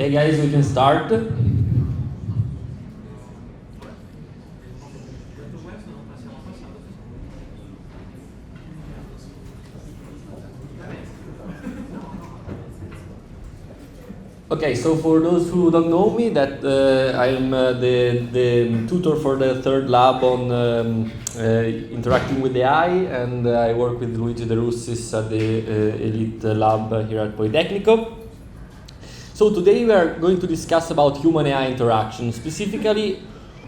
Okay, guys, we can start. Okay, so for those who don't know me, that I'm the tutor for the third lab on interacting with AI, and I work with Luigi De Russis at the Elite Lab here at Politecnico. So today we are going to discuss about human-AI interaction, specifically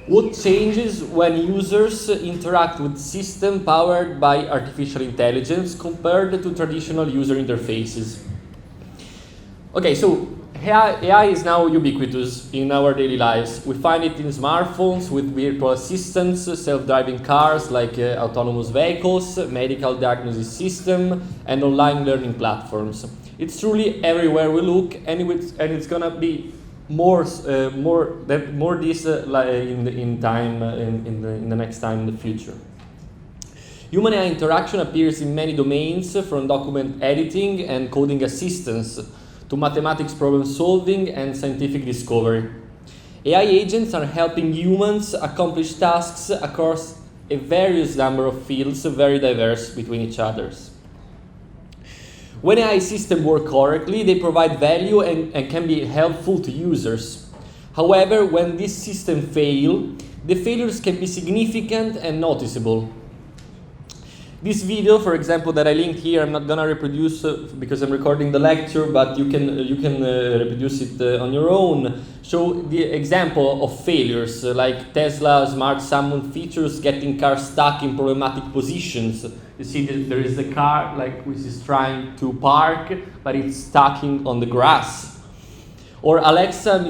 what changes when users interact with systems powered by artificial intelligence compared to traditional user interfaces. Okay, so AI is now ubiquitous in our daily lives. We find it in smartphones with virtual assistants, self-driving cars like autonomous vehicles, medical diagnosis system, and online learning platforms. It's truly everywhere we look, and it's gonna be more this in the next time in the future. Human AI interaction appears in many domains, from document editing and coding assistance to mathematics problem solving and scientific discovery. AI agents are helping humans accomplish tasks across a various number of fields, very diverse between each others. When AI systems work correctly, they provide value and can be helpful to users. However, when these systems fail, the failures can be significant and noticeable. This video, for example, that I linked here, I'm not gonna reproduce because I'm recording the lecture, but you can reproduce it on your own. Show the example of failures, like Tesla smart summon features getting cars stuck in problematic positions. You see that there is a car which is trying to park, but it's stuck on the grass. Or Alexa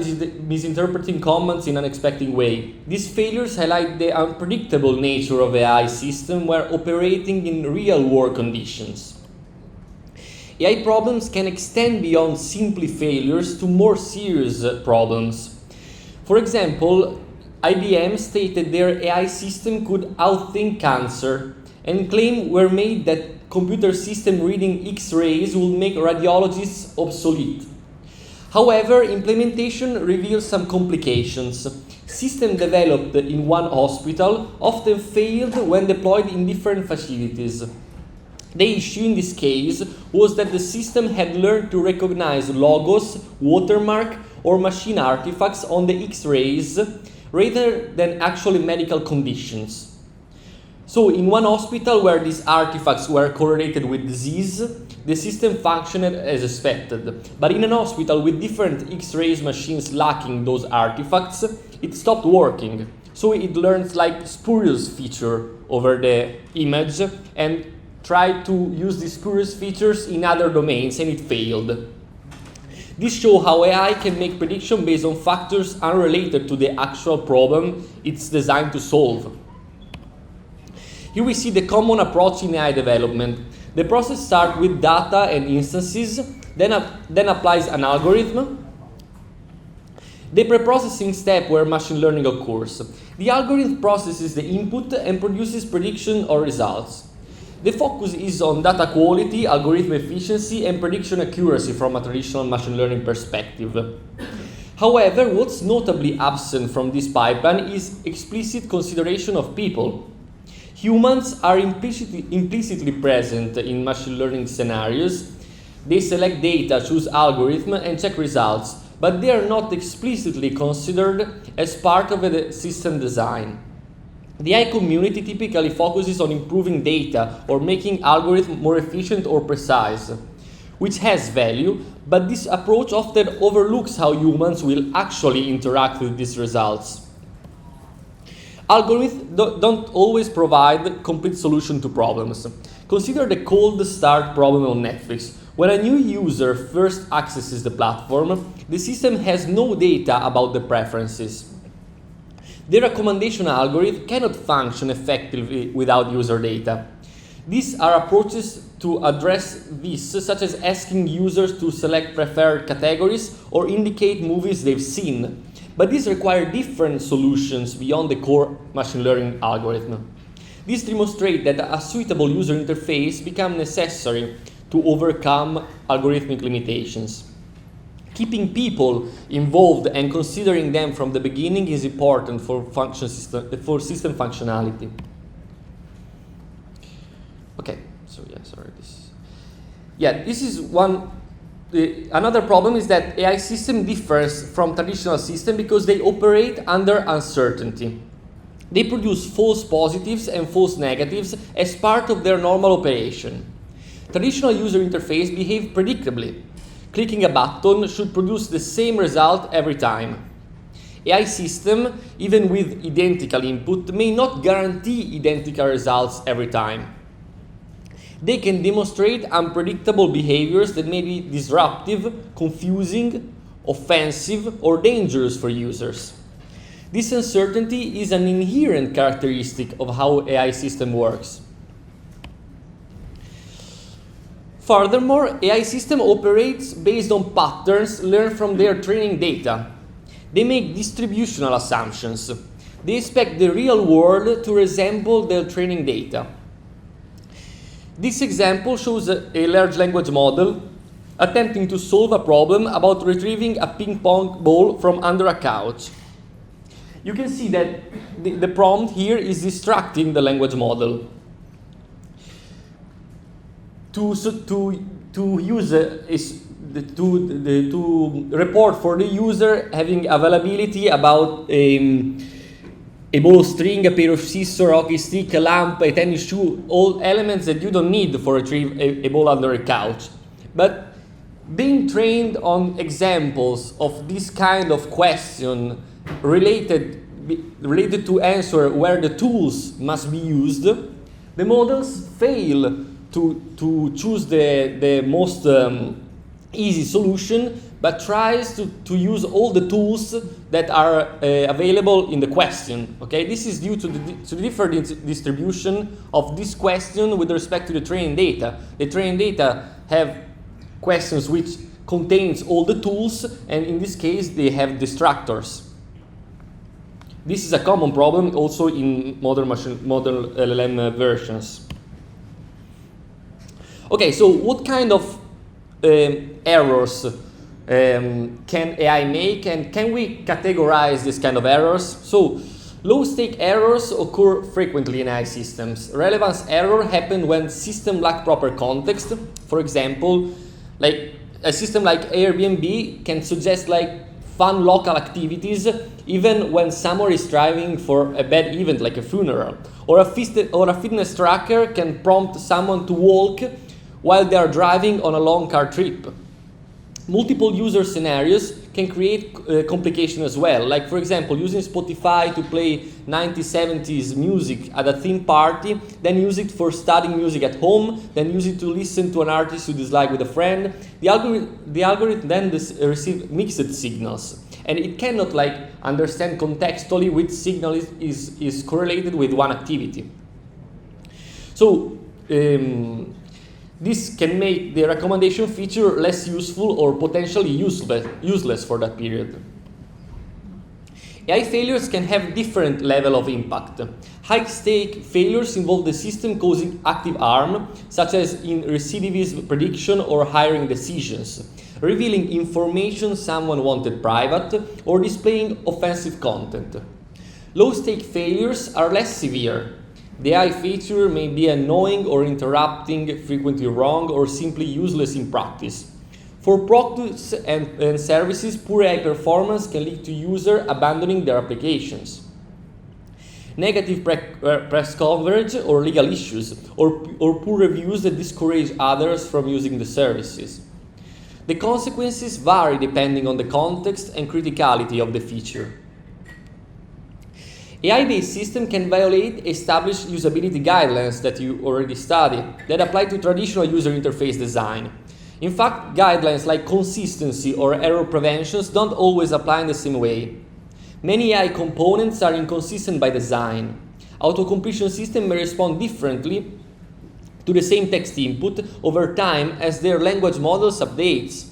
misinterpreting commands in an unexpected way. These failures highlight the unpredictable nature of AI systems when operating in real-world conditions. AI problems can extend beyond simply failures to more serious problems. For example, IBM stated their AI system could outthink cancer, and claims were made that computer system reading X-rays will make radiologists obsolete. However, implementation reveals some complications. Systems developed in one hospital often failed when deployed in different facilities. The issue in this case was that the system had learned to recognize logos, watermark, or machine artifacts on the X-rays rather than actually medical conditions. So in one hospital where these artifacts were correlated with disease, the system functioned as expected. But in an hospital with different X-rays machines lacking those artifacts, it stopped working. So it learns spurious feature over the image and tried to use these spurious features in other domains, and it failed. This shows how AI can make prediction based on factors unrelated to the actual problem it's designed to solve. Here we see the common approach in AI development. The process starts with data and instances, then applies an algorithm. The preprocessing step where machine learning occurs. The algorithm processes the input and produces prediction or results. The focus is on data quality, algorithm efficiency, and prediction accuracy from a traditional machine learning perspective. However, what's notably absent from this pipeline is explicit consideration of people. Humans are implicitly present in machine learning scenarios. They select data, choose algorithms, and check results, but they are not explicitly considered as part of the system design. The AI community typically focuses on improving data or making algorithms more efficient or precise, which has value, but this approach often overlooks how humans will actually interact with these results. Algorithms don't always provide complete solution to problems. Consider the cold start problem on Netflix. When a new user first accesses the platform, the system has no data about the preferences. The recommendation algorithm cannot function effectively without user data. These are approaches to address this, such as asking users to select preferred categories or indicate movies they've seen. But these require different solutions beyond the core machine learning algorithm. These demonstrate that a suitable user interface becomes necessary to overcome algorithmic limitations. Keeping people involved and considering them from the beginning is important for system functionality. Okay, so this is one. Another problem is that AI system differs from traditional system because they operate under uncertainty. They produce false positives and false negatives as part of their normal operation. Traditional user interface behave predictably. Clicking a button should produce the same result every time. AI system, even with identical input, may not guarantee identical results every time. They can demonstrate unpredictable behaviors that may be disruptive, confusing, offensive, or dangerous for users. This uncertainty is an inherent characteristic of how AI system works. Furthermore, AI system operates based on patterns learned from their training data. They make distributional assumptions. They expect the real world to resemble their training data. This example shows a large language model attempting to solve a problem about retrieving a ping pong ball from under a couch. You can see that the prompt here is distracting the language model. To report for the user having availability about a ball string, a pair of scissors, a hockey stick, a lamp, a tennis shoe, all elements that you don't need for retrieve a ball under a couch. But being trained on examples of this kind of question related to answer where the tools must be used, the models fail to choose the most easy solution, but tries to use all the tools that are available in the question. Okay, this is due to the different distribution of this question with respect to the training data. The training data have questions which contains all the tools, and in this case they have distractors. This is a common problem also in modern LLM versions. Okay, so what kind of errors can AI make, and can we categorize this kind of errors? So, low-stake errors occur frequently in AI systems. Relevance error happen when system lack proper context. For example, like a system like Airbnb can suggest like fun local activities even when someone is striving for a bad event like a funeral. Or a fitness tracker can prompt someone to walk while they are driving on a long car trip. Multiple user scenarios can create complication as well. Like for example, using Spotify to play 1970s music at a theme party, then use it for studying music at home, then use it to listen to an artist you dislike with a friend. The algorithm then receives mixed signals, and it cannot like understand contextually which signal is correlated with one activity. So this can make the recommendation feature less useful or potentially useless for that period. AI failures can have different level of impact. High-stake failures involve the system causing active harm, such as in recidivism prediction or hiring decisions, revealing information someone wanted private, or displaying offensive content. Low-stake failures are less severe. The AI feature may be annoying or interrupting, frequently wrong, or simply useless in practice. For products and services, poor AI performance can lead to users abandoning their applications. Negative press coverage or legal issues, or poor reviews that discourage others from using the services. The consequences vary depending on the context and criticality of the feature. AI-based system can violate established usability guidelines that you already studied that apply to traditional user interface design. In fact, guidelines like consistency or error preventions don't always apply in the same way. Many AI components are inconsistent by design. Auto-completion system may respond differently to the same text input over time as their language models updates.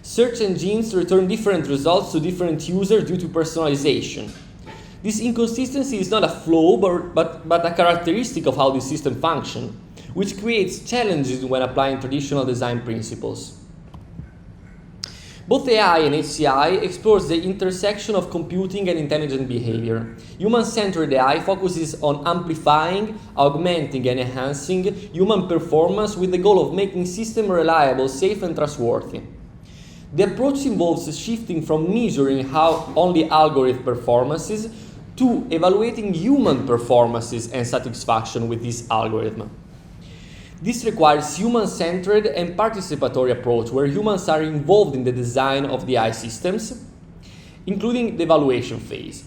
Search engines return different results to different users due to personalization. This inconsistency is not a flaw, but a characteristic of how the system functions, which creates challenges when applying traditional design principles. Both AI and HCI explores the intersection of computing and intelligent behavior. Human-centered AI focuses on amplifying, augmenting, and enhancing human performance with the goal of making systems reliable, safe, and trustworthy. The approach involves shifting from measuring how only algorithm performances to evaluating human performances and satisfaction with this algorithm. This requires human-centered and participatory approach where humans are involved in the design of the AI systems, including the evaluation phase.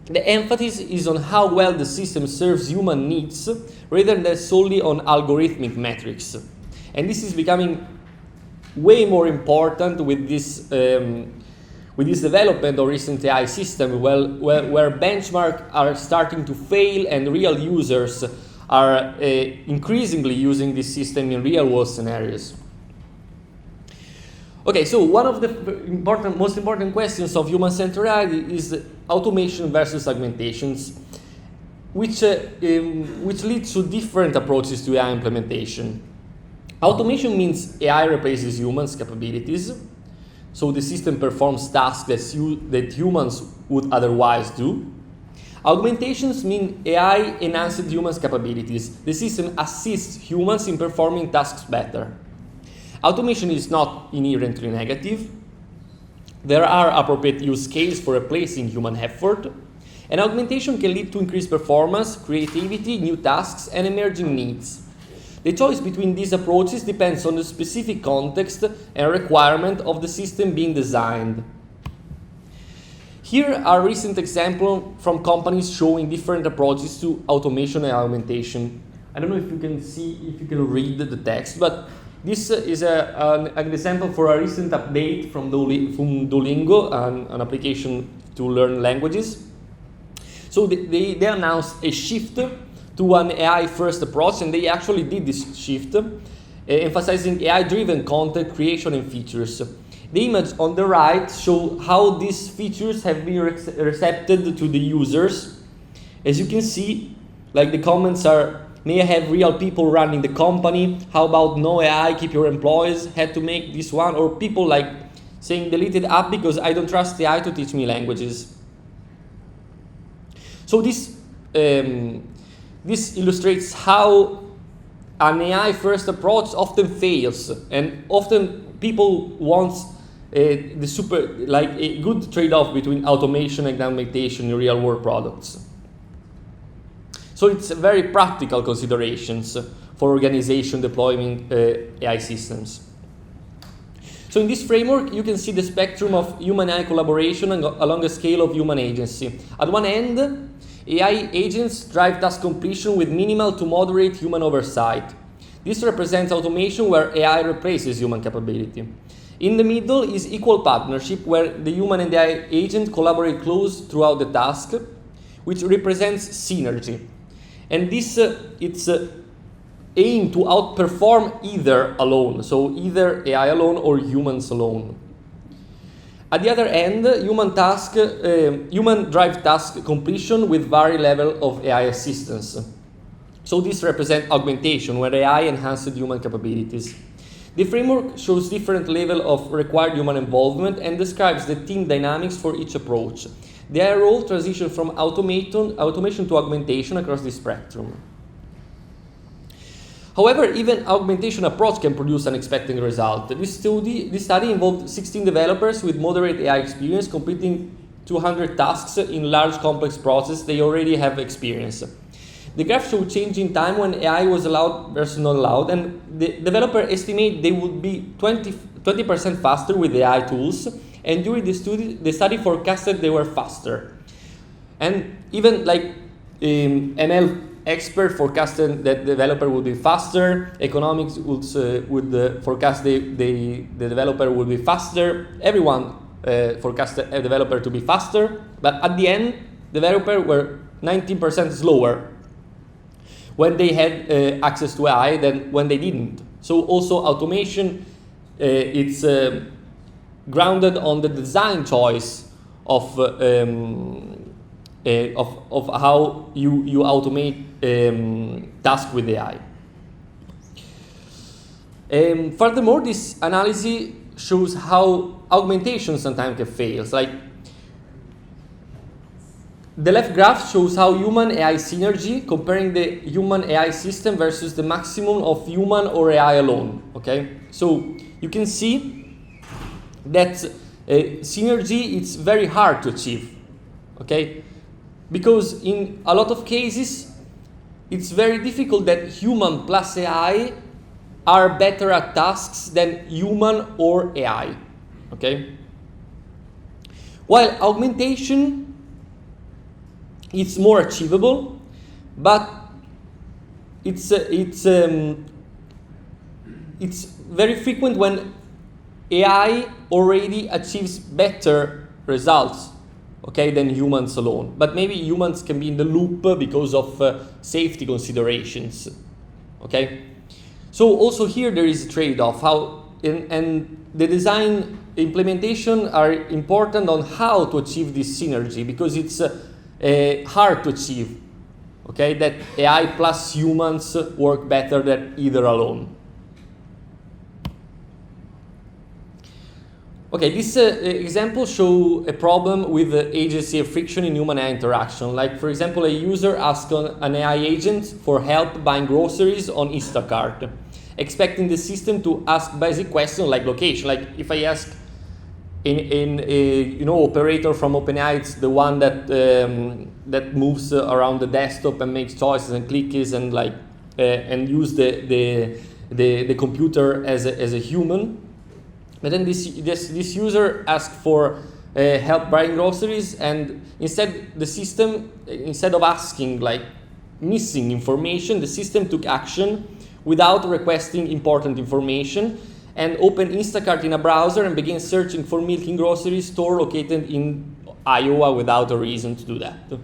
The emphasis is on how well the system serves human needs rather than solely on algorithmic metrics. And this is becoming way more important with this development of recent AI system where benchmarks are starting to fail and real users are increasingly using this system in real-world scenarios. Okay, so one of the most important questions of human-centered AI is automation versus augmentations, which leads to different approaches to AI implementation. Automation means AI replaces humans' capabilities, so the system performs tasks that humans would otherwise do. Augmentations mean AI enhances humans' capabilities. The system assists humans in performing tasks better. Automation is not inherently negative. There are appropriate use cases for replacing human effort, and augmentation can lead to increased performance, creativity, new tasks, and emerging needs. The choice between these approaches depends on the specific context and requirement of the system being designed. Here are recent examples from companies showing different approaches to automation and augmentation. I don't know if you can see, if you can read the text, but this is an example for a recent update from Duolingo, an application to learn languages. So they announced a shift to an AI-first approach, and they actually did this shift, emphasizing AI-driven content creation and features. The image on the right shows how these features have been recepted to the users. As you can see, like the comments are, may I have real people running the company? How about no AI, keep your employees, had to make this one? Or people like saying deleted app because I don't trust AI to teach me languages. So this illustrates how an AI-first approach often fails, and often people want a good trade-off between automation and augmentation in real-world products. So it's very practical considerations for organization deploying AI systems. So in this framework, you can see the spectrum of human-AI collaboration along a scale of human agency. At one end, AI agents drive task completion with minimal to moderate human oversight. This represents automation where AI replaces human capability. In the middle is equal partnership, where the human and the AI agent collaborate close throughout the task, which represents synergy. And this it's aimed to outperform either alone, so either AI alone or humans alone. At the other end, human drive task completion with varied level of AI assistance. So this represents augmentation, where AI enhances human capabilities. The framework shows different levels of required human involvement and describes the team dynamics for each approach. The AI role transitions from automation to augmentation across the spectrum. However, even augmentation approach can produce unexpected results. This study involved 16 developers with moderate AI experience completing 200 tasks in large complex processes they already have experience. The graph showed change in time when AI was allowed versus not allowed, and the developer estimate they would be 20% faster with AI tools, and during the study forecasted they were faster. And even like ML expert forecasted that the developer would be faster, economics would forecast the developer would be faster, everyone forecasted a developer to be faster, but at the end, developers were 19% slower when they had access to AI than when they didn't. So also automation, it's grounded on the design choice of how you automate tasks with AI. Furthermore, this analysis shows how augmentation sometimes can fail. Like, the left graph shows how human AI synergy, comparing the human AI system versus the maximum of human or AI alone. Okay, so you can see that synergy is very hard to achieve. Okay, because in a lot of cases, it's very difficult that human plus AI are better at tasks than human or AI. Okay, while augmentation, it's more achievable, but it's very frequent when AI already achieves better results, okay, than humans alone. But maybe humans can be in the loop because of safety considerations, okay? So also here there is a trade-off, and the design implementation are important on how to achieve this synergy, because it's hard to achieve, okay, that AI plus humans work better than either alone. Okay, this example show a problem with the agency of friction in human AI interaction. Like, for example, a user asks an AI agent for help buying groceries on Instacart, expecting the system to ask basic questions like location. Like, if I ask operator from OpenAI, it's the one that moves around the desktop and makes choices and clicks and and use the computer as a human. But then this user asked for help buying groceries, and instead of asking missing information, the system took action without requesting important information, and opened Instacart in a browser and began searching for milk in grocery store located in Iowa without a reason to do that.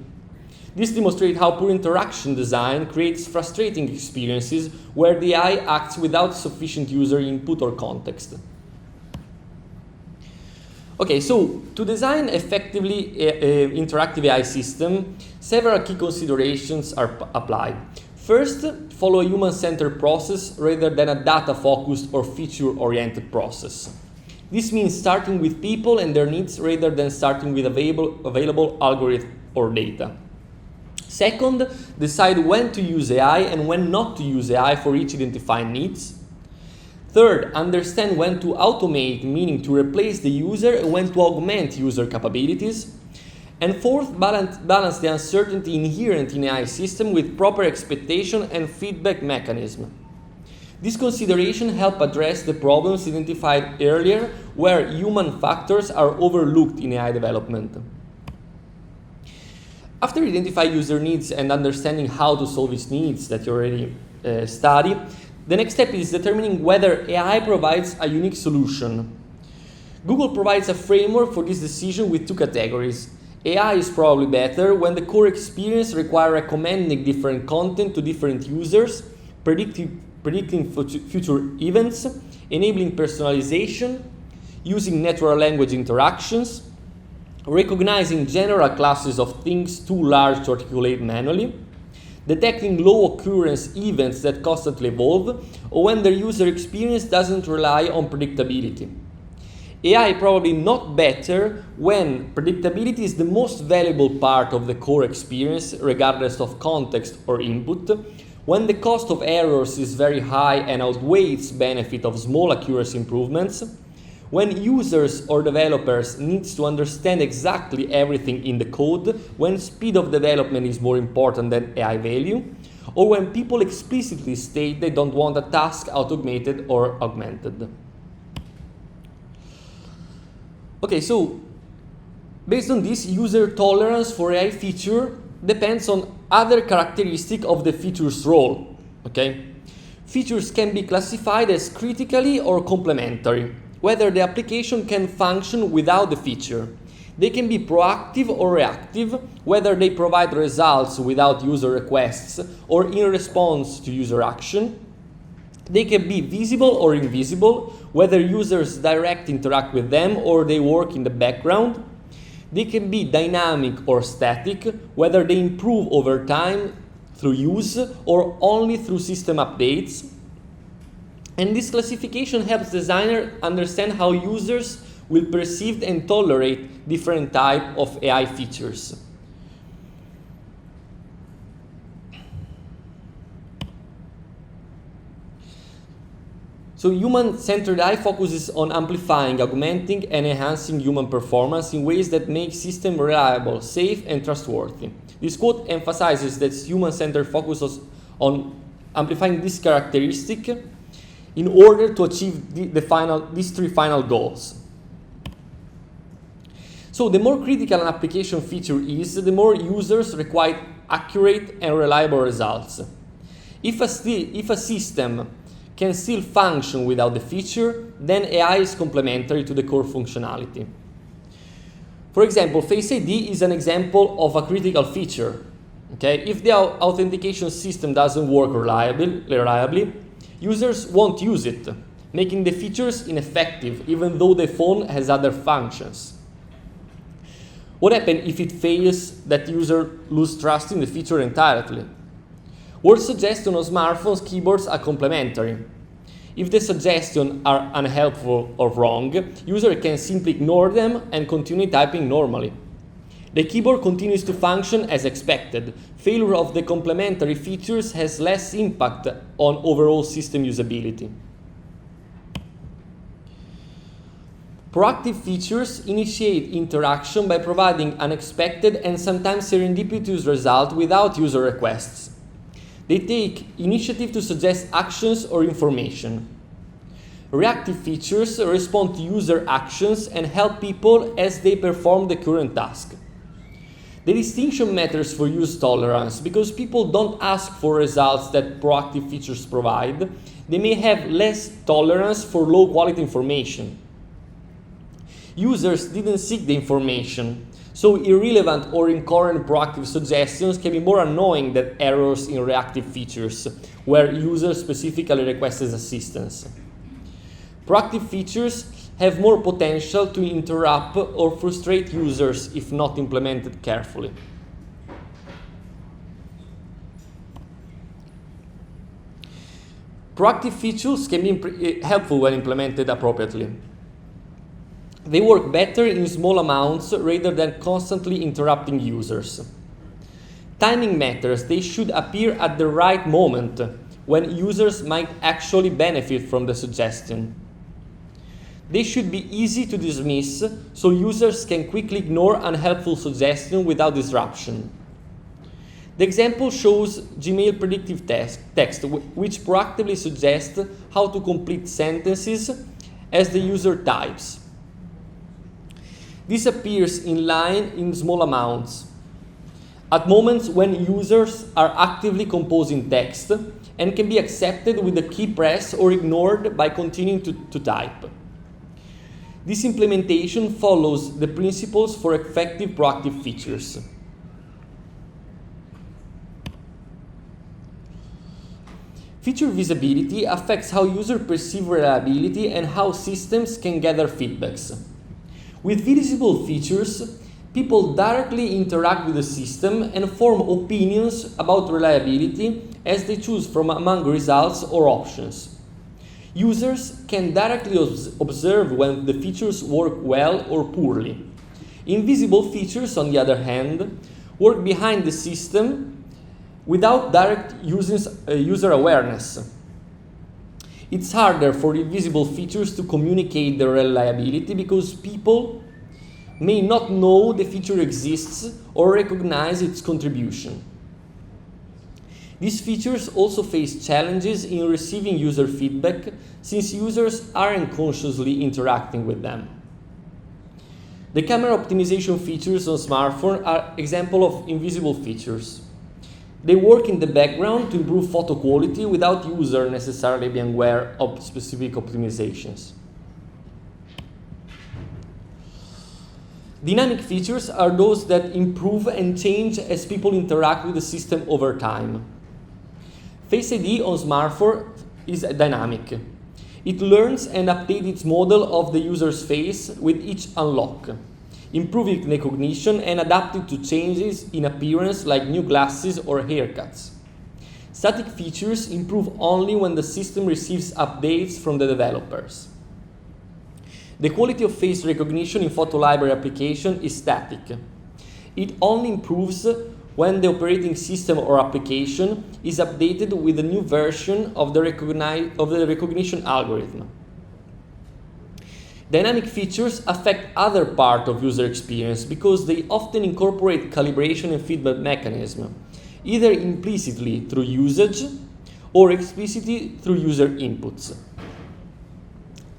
This demonstrates how poor interaction design creates frustrating experiences where the AI acts without sufficient user input or context. Okay, so to design effectively interactive AI system, several key considerations are applied. First, follow a human-centered process rather than a data-focused or feature-oriented process. This means starting with people and their needs rather than starting with available algorithm or data. Second, decide when to use AI and when not to use AI for each identified needs. Third, understand when to automate, meaning to replace the user, and when to augment user capabilities. And fourth, balance the uncertainty inherent in AI system with proper expectation and feedback mechanism. These considerations help address the problems identified earlier where human factors are overlooked in AI development. After identifying user needs and understanding how to solve these needs that you already study, the next step is determining whether AI provides a unique solution. Google provides a framework for this decision with two categories. AI is probably better when the core experience requires recommending different content to different users, predicting future events, enabling personalization, using natural language interactions, recognizing general classes of things too large to articulate manually, detecting low occurrence events that constantly evolve, or when the user experience doesn't rely on predictability. AI probably not better when predictability is the most valuable part of the core experience regardless of context or input, when the cost of errors is very high and outweighs benefit of small accuracy improvements, when users or developers need to understand exactly everything in the code, when speed of development is more important than AI value, or when people explicitly state they don't want a task automated or augmented. Okay, so based on this, user tolerance for AI feature depends on other characteristics of the feature's role. Okay? Features can be classified as critically or complementary, whether the application can function without the feature. They can be proactive or reactive, whether they provide results without user requests or in response to user action. They can be visible or invisible, whether users direct interact with them or they work in the background. They can be dynamic or static, whether they improve over time through use or only through system updates. And this classification helps designers understand how users will perceive and tolerate different types of AI features. So human-centered AI focuses on amplifying, augmenting, and enhancing human performance in ways that make systems reliable, safe, and trustworthy. This quote emphasizes that human-centered focuses on amplifying this characteristic in order to achieve these three final goals. So the more critical an application feature is, the more users require accurate and reliable results. If a system can still function without the feature, then AI is complementary to the core functionality. For example, Face ID is an example of a critical feature. Okay? If the authentication system doesn't work reliably, users won't use it, making the features ineffective, even though the phone has other functions. What happens if it fails that user lose trust in the feature entirely? Word suggestion on smartphones keyboards are complementary. If the suggestions are unhelpful or wrong, user can simply ignore them and continue typing normally. The keyboard continues to function as expected. Failure of the complementary features has less impact on overall system usability. Proactive features initiate interaction by providing unexpected and sometimes serendipitous results without user requests. They take initiative to suggest actions or information. Reactive features respond to user actions and help people as they perform the current task. The distinction matters for use tolerance because people don't ask for results that proactive features provide. They may have less tolerance for low quality information. Users didn't seek the information, so irrelevant or incoherent proactive suggestions can be more annoying than errors in reactive features, where users specifically requested assistance. Proactive features have more potential to interrupt or frustrate users if not implemented carefully. Proactive features can be helpful when implemented appropriately. They work better in small amounts rather than constantly interrupting users. Timing matters. They should appear at the right moment when users might actually benefit from the suggestion. They should be easy to dismiss so users can quickly ignore unhelpful suggestions without disruption. The example shows Gmail predictive text, which proactively suggests how to complete sentences as the user types. This appears in line in small amounts, at moments when users are actively composing text and can be accepted with a key press or ignored by continuing to type. This implementation follows the principles for effective proactive features. Feature visibility affects how users perceive reliability and how systems can gather feedbacks. With visible features, people directly interact with the system and form opinions about reliability as they choose from among results or options. Users can directly observe when the features work well or poorly. Invisible features, on the other hand, work behind the system without direct user awareness. It's harder for invisible features to communicate their reliability because people may not know the feature exists or recognize its contribution. These features also face challenges in receiving user feedback since users aren't consciously interacting with them. The camera optimization features on smartphones are examples of invisible features. They work in the background to improve photo quality without users necessarily being aware of specific optimizations. Dynamic features are those that improve and change as people interact with the system over time. Face ID on smartphone is dynamic. It learns and updates its model of the user's face with each unlock, improving recognition and adapting to changes in appearance like new glasses or haircuts. Static features improve only when the system receives updates from the developers. The quality of face recognition in photo library application is static. It only improves when the operating system or application is updated with a new version of the recognition algorithm. Dynamic features affect other parts of user experience because they often incorporate calibration and feedback mechanism, either implicitly through usage or explicitly through user inputs.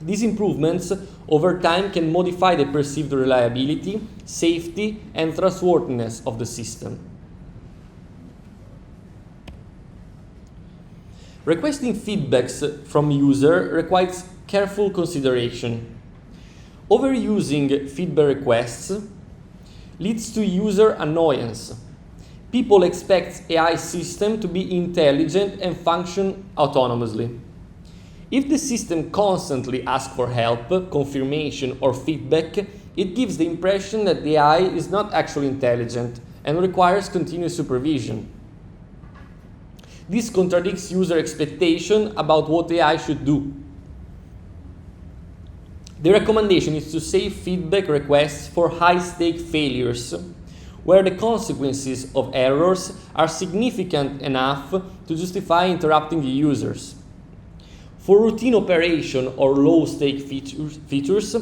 These improvements over time can modify the perceived reliability, safety, and trustworthiness of the system. Requesting feedbacks from user requires careful consideration. Overusing feedback requests leads to user annoyance. People expect AI system to be intelligent and function autonomously. If the system constantly asks for help, confirmation, or feedback, it gives the impression that the AI is not actually intelligent and requires continuous supervision. This contradicts user expectation about what AI should do. The recommendation is to save feedback requests for high-stake failures, where the consequences of errors are significant enough to justify interrupting the users. For routine operation or low-stake features,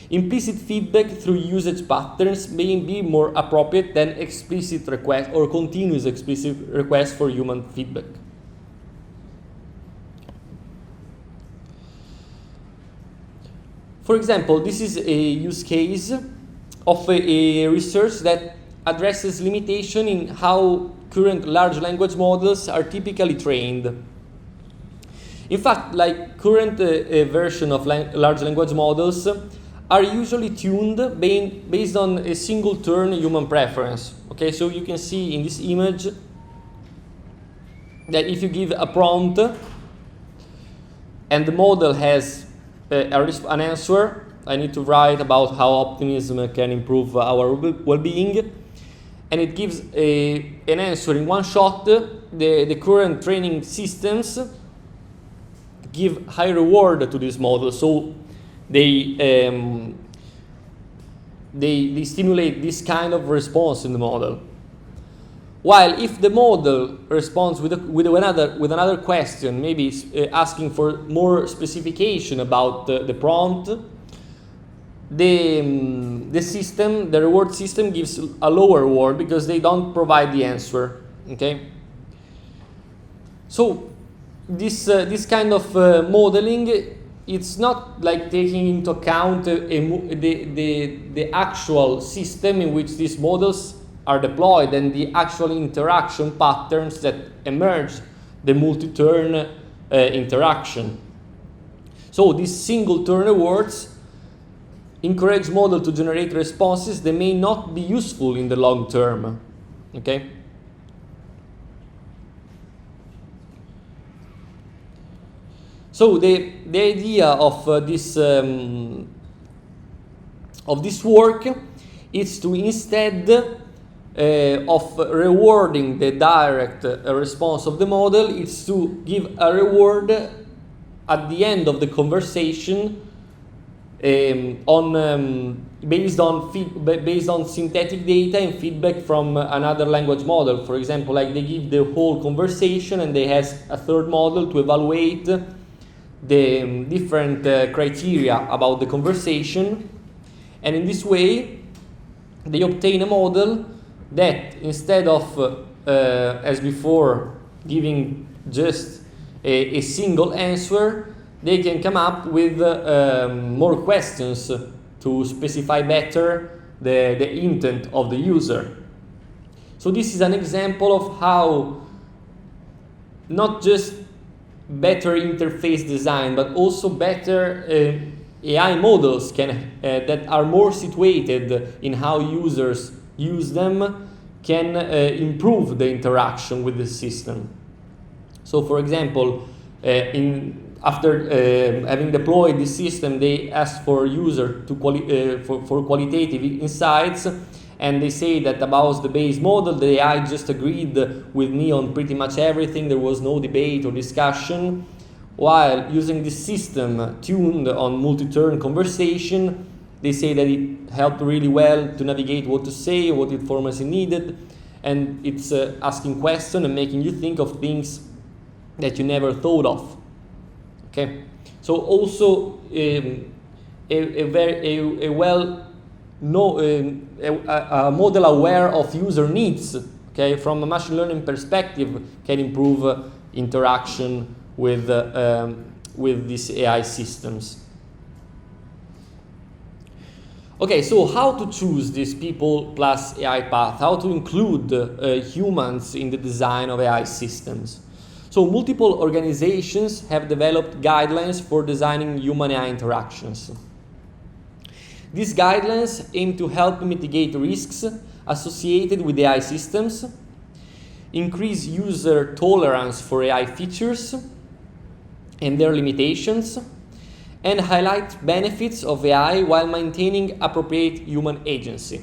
implicit feedback through usage patterns may be more appropriate than explicit request or continuous explicit requests for human feedback. For example, this is a use case of a research that addresses limitation in how current large language models are typically trained. In fact, like current version of large language models are usually tuned based on a single turn human preference. Okay, so you can see in this image that if you give a prompt and the model has an answer, I need to write about how optimism can improve our well-being, and it gives an answer in one shot, the current training systems give high reward to this model, so they stimulate this kind of response in the model. While if the model responds with another question, maybe asking for more specification about the prompt, the reward system gives a lower reward because they don't provide the answer. Okay. So this kind of modeling, it's not like taking into account the actual system in which these models are deployed and the actual interaction patterns that emerge, the multi-turn interaction. So these single-turn rewards encourage model to generate responses that may not be useful in the long term. Okay. So the idea of this work is to, instead of rewarding the direct response of the model, it's to give a reward at the end of the conversation based on synthetic data and feedback from another language model. For example, like they give the whole conversation and they have a third model to evaluate the different criteria about the conversation, and in this way they obtain a model that, instead of as before giving just a single answer, they can come up with more questions to specify better the intent of the user. So this is an example of how not just better interface design, but also better AI models that are more situated in how users use them can improve the interaction with the system. So, for example, after having deployed the system, they ask for user to for qualitative insights, and they say that about the base model, the AI just agreed with me on pretty much everything. There was no debate or discussion. while using this system tuned on multi-turn conversation, they say that it helped really well to navigate what to say, what information needed, and it's asking questions and making you think of things that you never thought of. Okay, so also a model aware of user needs, okay, from a machine learning perspective, can improve interaction with these AI systems. Okay, so how to choose this people plus AI path? How to include humans in the design of AI systems? So multiple organizations have developed guidelines for designing human-AI interactions. These guidelines aim to help mitigate risks associated with AI systems, increase user tolerance for AI features and their limitations, and highlight benefits of AI while maintaining appropriate human agency.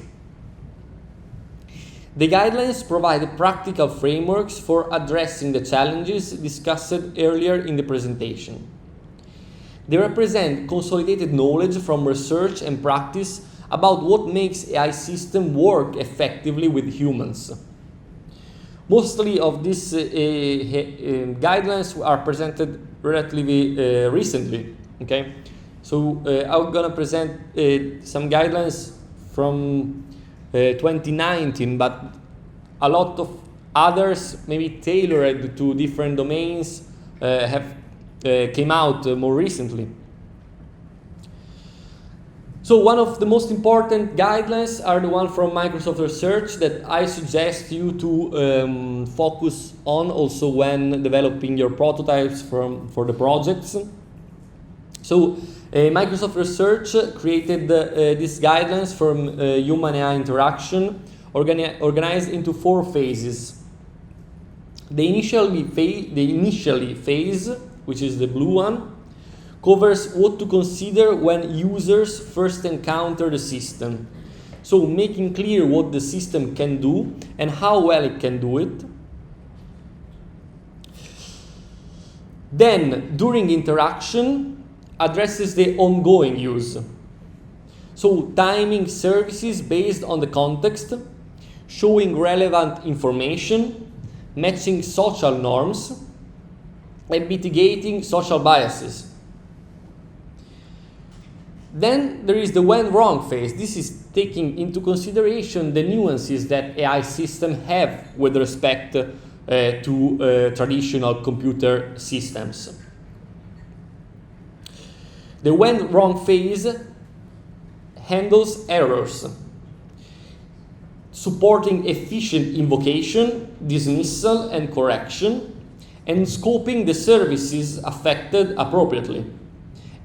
The guidelines provide practical frameworks for addressing the challenges discussed earlier in the presentation. They represent consolidated knowledge from research and practice about what makes AI systems work effectively with humans. Mostly of these guidelines are presented relatively recently. Okay, so I'm gonna present some guidelines from 2019, but a lot of others, maybe tailored to different domains, have came out more recently. So one of the most important guidelines are the one from Microsoft Research that I suggest you to focus on also when developing your prototypes for the projects. So Microsoft Research created these guidelines for human-AI interaction organized into 4 phases. The initially phase, which is the blue one, covers what to consider when users first encounter the system. So making clear what the system can do and how well it can do it. Then, during interaction, addresses the ongoing use. So timing services based on the context, showing relevant information, matching social norms, and mitigating social biases. Then there is the when wrong phase. This is taking into consideration the nuances that AI systems have with respect to traditional computer systems. The when wrong phase handles errors, supporting efficient invocation, dismissal, and correction, and scoping the services affected appropriately,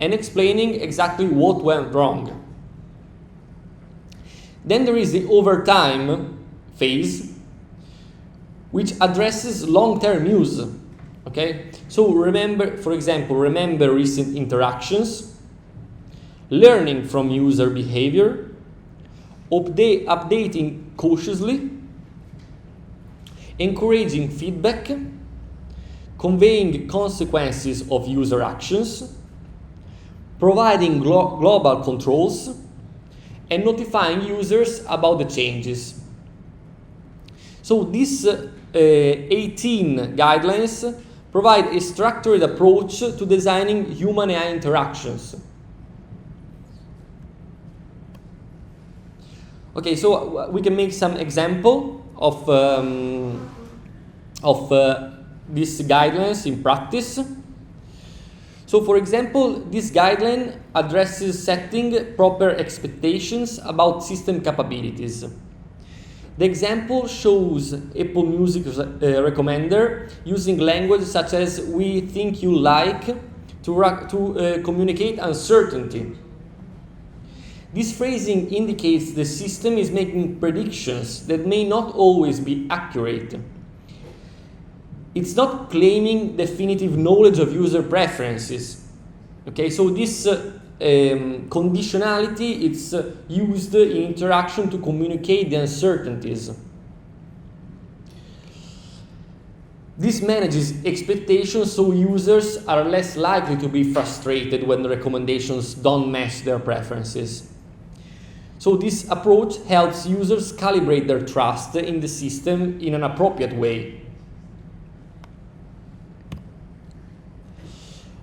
and explaining exactly what went wrong. Then there is the overtime phase, which addresses long-term use. Okay, so remember recent interactions, learning from user behavior, updating cautiously, encouraging feedback, conveying consequences of user actions, providing global controls, and notifying users about the changes. So these 18 guidelines provide a structured approach to designing human-AI interactions. Okay, so we can make some example of these guidelines in practice. So for example, this guideline addresses setting proper expectations about system capabilities. The example shows Apple Music recommender using language such as "we think you like" to communicate uncertainty. This phrasing indicates the system is making predictions that may not always be accurate. It's not claiming definitive knowledge of user preferences. Okay, so this conditionality, it's used in interaction to communicate the uncertainties. This manages expectations so users are less likely to be frustrated when the recommendations don't match their preferences. So this approach helps users calibrate their trust in the system in an appropriate way.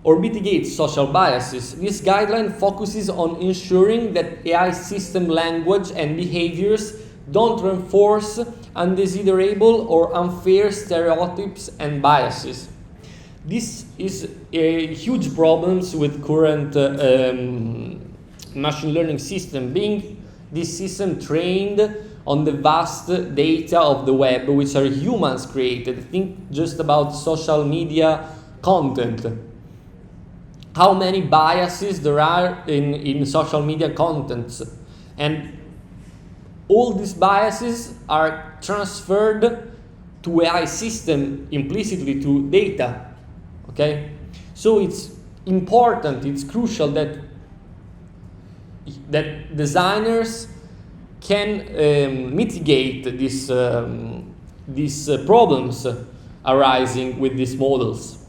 Or mitigate social biases. This guideline focuses on ensuring that AI system language and behaviors don't reinforce undesirable or unfair stereotypes and biases. This is a huge problem with current machine learning system, being this system trained on the vast data of the web, which are humans created. Think just about social media content. How many biases there are in social media contents, and all these biases are transferred to AI system implicitly to data. Okay, so it's important, it's crucial that designers can mitigate these problems arising with these models.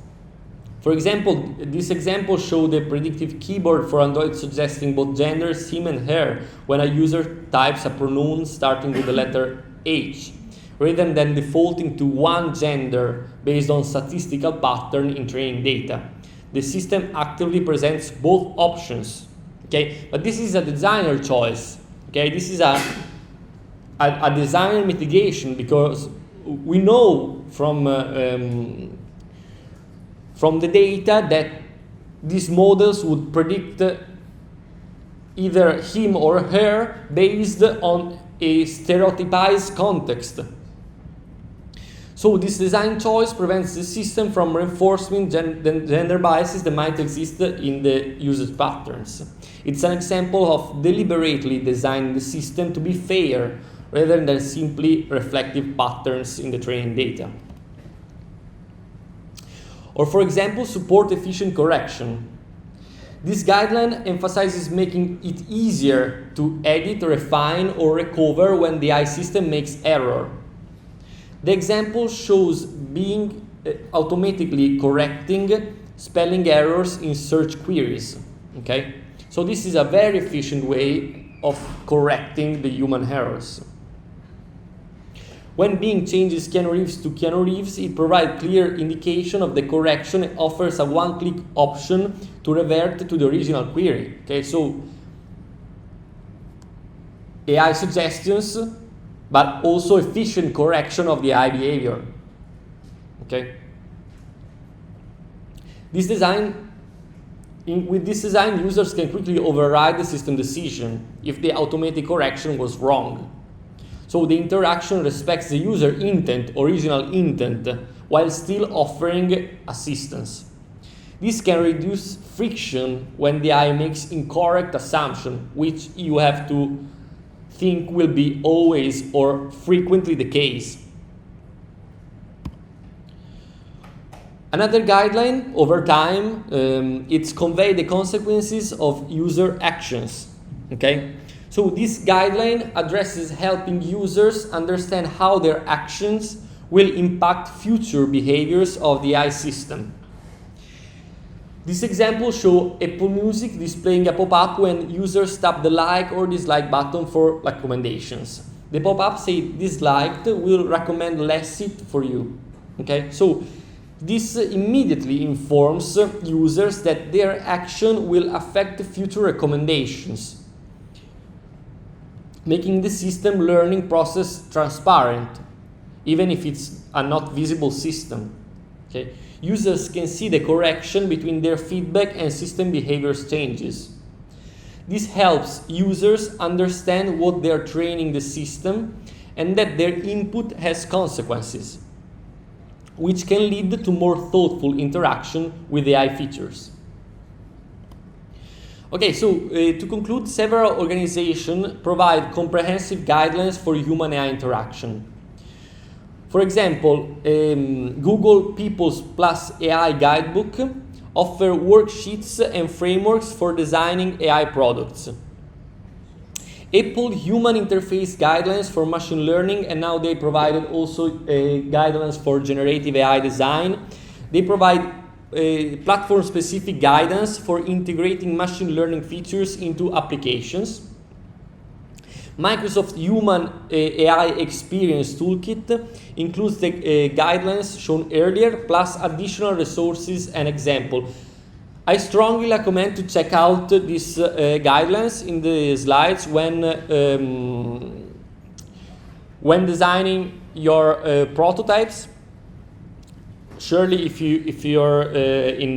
For example, this example showed a predictive keyboard for Android suggesting both genders, him and her, when a user types a pronoun starting with the letter H, rather than defaulting to one gender based on statistical pattern in training data. The system actively presents both options. Okay, but this is a designer choice. Okay, this is a designer mitigation, because we know from the data that these models would predict either him or her based on a stereotypized context. So this design choice prevents the system from reinforcing gender biases that might exist in the user's patterns. It's an example of deliberately designing the system to be fair rather than simply reflective patterns in the training data. Or for example, support efficient correction. This guideline emphasizes making it easier to edit, refine, or recover when the AI system makes error. The example shows being automatically correcting spelling errors in search queries. Okay? So this is a very efficient way of correcting the human errors. When Bing changes Keanu Reeves to Keanu Reeves, it provides clear indication of the correction and offers a one-click option to revert to the original query. Okay, so AI suggestions, but also efficient correction of the AI behavior. Okay. With this design, users can quickly override the system decision if the automatic correction was wrong. So the interaction respects the user intent, original intent, while still offering assistance. This can reduce friction when the AI makes incorrect assumption, which you have to think will be always or frequently the case. Another guideline over time, it's convey the consequences of user actions. Okay. So this guideline addresses helping users understand how their actions will impact future behaviors of the AI system. This example shows Apple Music displaying a pop-up when users tap the like or dislike button for recommendations. The pop-up says disliked will recommend less it for you. Okay, so this immediately informs users that their action will affect future recommendations, making the system learning process transparent, even if it's a not visible system. Okay? Users can see the correction between their feedback and system behaviors changes. This helps users understand what they're training the system and that their input has consequences, which can lead to more thoughtful interaction with AI features. Okay, so to conclude, several organizations provide comprehensive guidelines for human-AI interaction. For example, Google People's Plus AI Guidebook offers worksheets and frameworks for designing AI products. Apple human interface guidelines for machine learning, and now they provided also guidelines for generative AI design. They provide platform-specific guidance for integrating machine learning features into applications. Microsoft Human AI Experience Toolkit includes the guidelines shown earlier, plus additional resources and examples. I strongly recommend to check out these guidelines in the slides when designing your prototypes. Surely, if you're in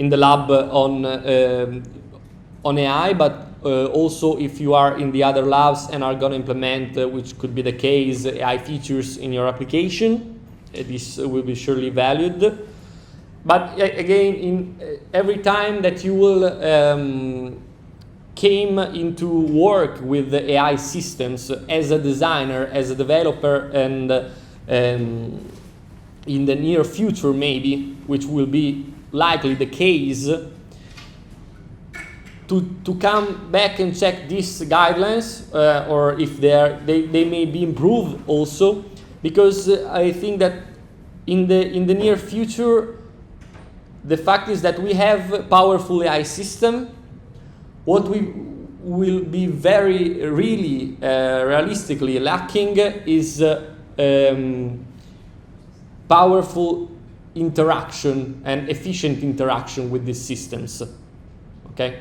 the lab on AI, but also if you are in the other labs and are going to implement, which could be the case, AI features in your application, this will be surely valued. But again, every time that you will came into work with the AI systems as a designer, as a developer, and in the near future maybe, which will be likely the case, to come back and check these guidelines, or if they may be improved also, because I think that in the near future, the fact is that we have powerful AI system. What we will be really realistically lacking is powerful interaction and efficient interaction with these systems. Okay.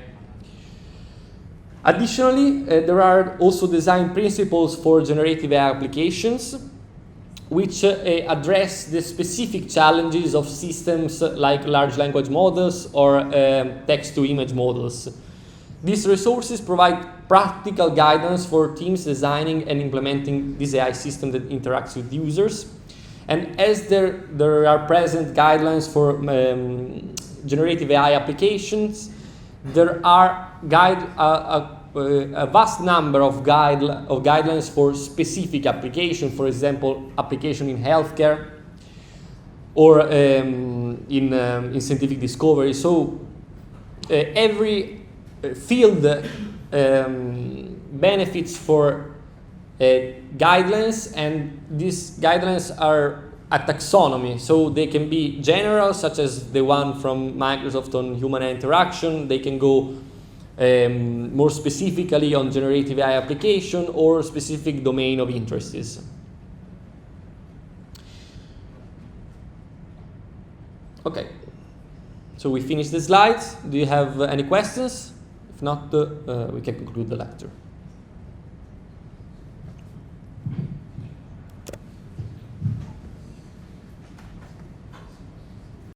Additionally, there are also design principles for generative AI applications, which address the specific challenges of systems like large language models or text-to-image models. These resources provide practical guidance for teams designing and implementing this AI system that interacts with users. And as there are present guidelines for generative AI applications, there are a vast number of guidelines for specific application, for example, application in healthcare or in scientific discovery. So every field benefits for guidelines, and these guidelines are a taxonomy, so they can be general, such as the one from Microsoft on human interaction. They can go more specifically on generative AI application or specific domain of interests. Okay, so we finished the slides. Do you have any questions? If not, we can conclude the lecture.